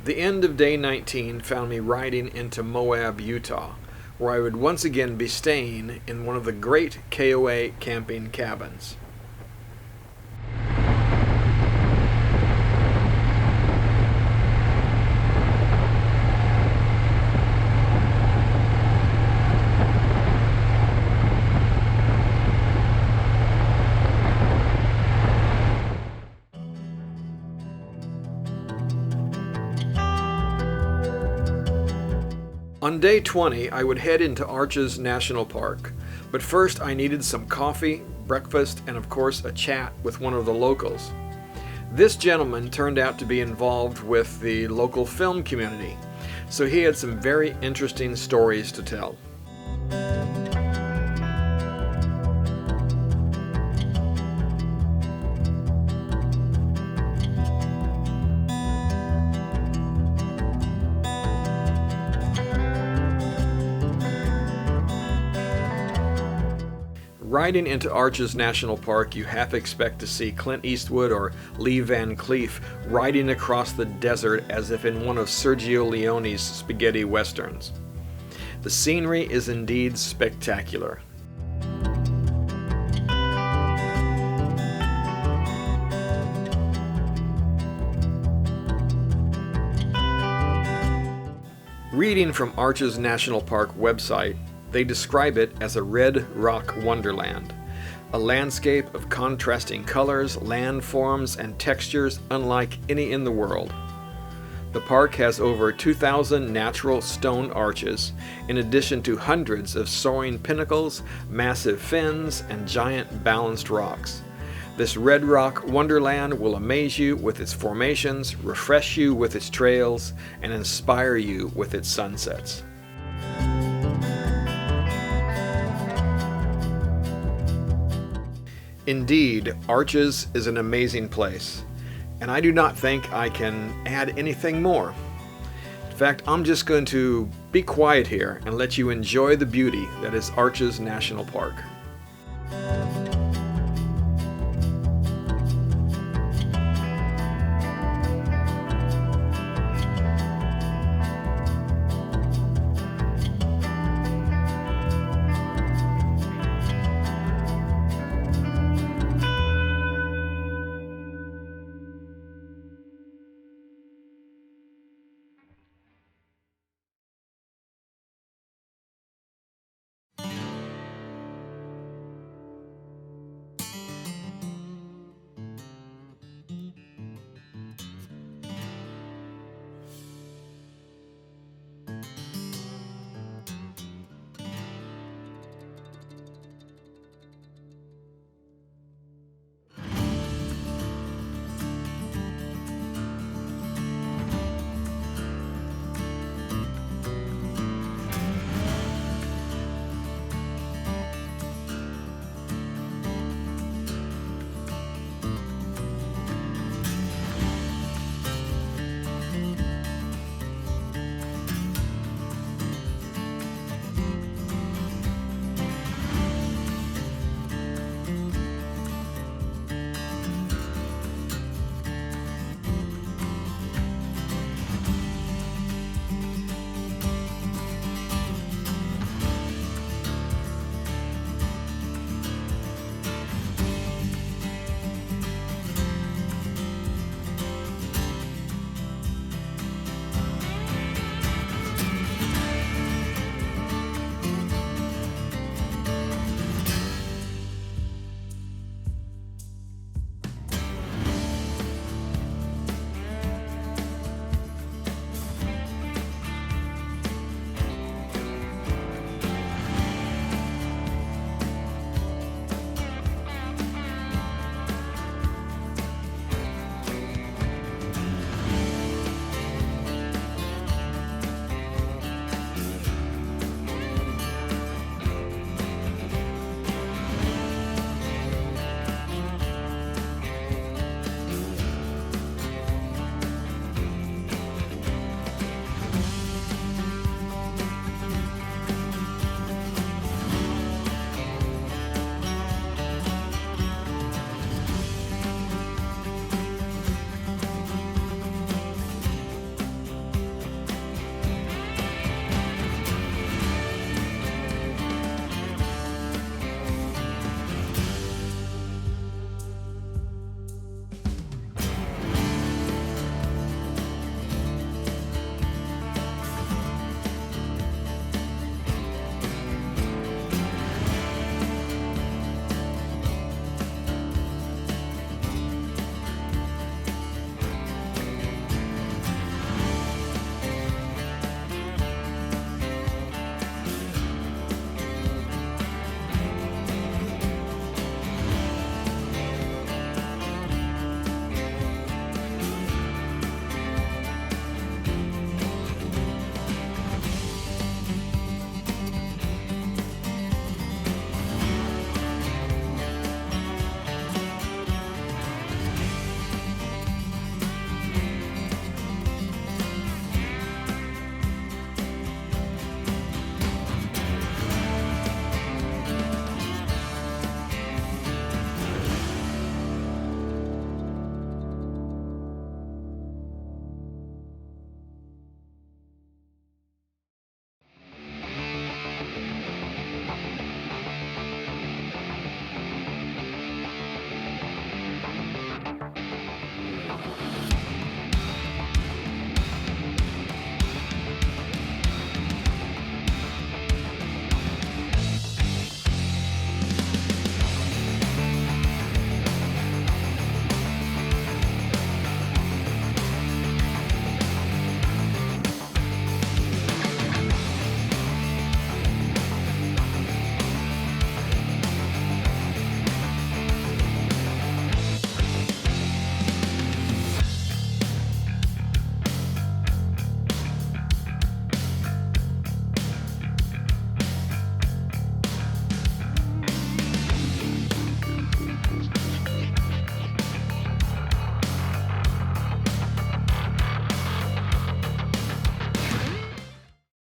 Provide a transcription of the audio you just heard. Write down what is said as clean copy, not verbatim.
The end of day 19 found me riding into Moab, Utah, where I would once again be staying in one of the great KOA camping cabins. On day 20, I would head into Arches National Park, but first I needed some coffee, breakfast, and of course a chat with one of the locals. This gentleman turned out to be involved with the local film community, so he had some very interesting stories to tell. Riding into Arches National Park, you half expect to see Clint Eastwood or Lee Van Cleef riding across the desert as if in one of Sergio Leone's spaghetti westerns. The scenery is indeed spectacular. Reading from Arches National Park website, they describe it as a red rock wonderland, a landscape of contrasting colors, landforms, and textures unlike any in the world. The park has over 2,000 natural stone arches, in addition to hundreds of soaring pinnacles, massive fins, and giant balanced rocks. This red rock wonderland will amaze you with its formations, refresh you with its trails, and inspire you with its sunsets. Indeed, Arches is an amazing place, and I do not think I can add anything more. In fact, I'm just going to be quiet here and let you enjoy the beauty that is Arches National Park.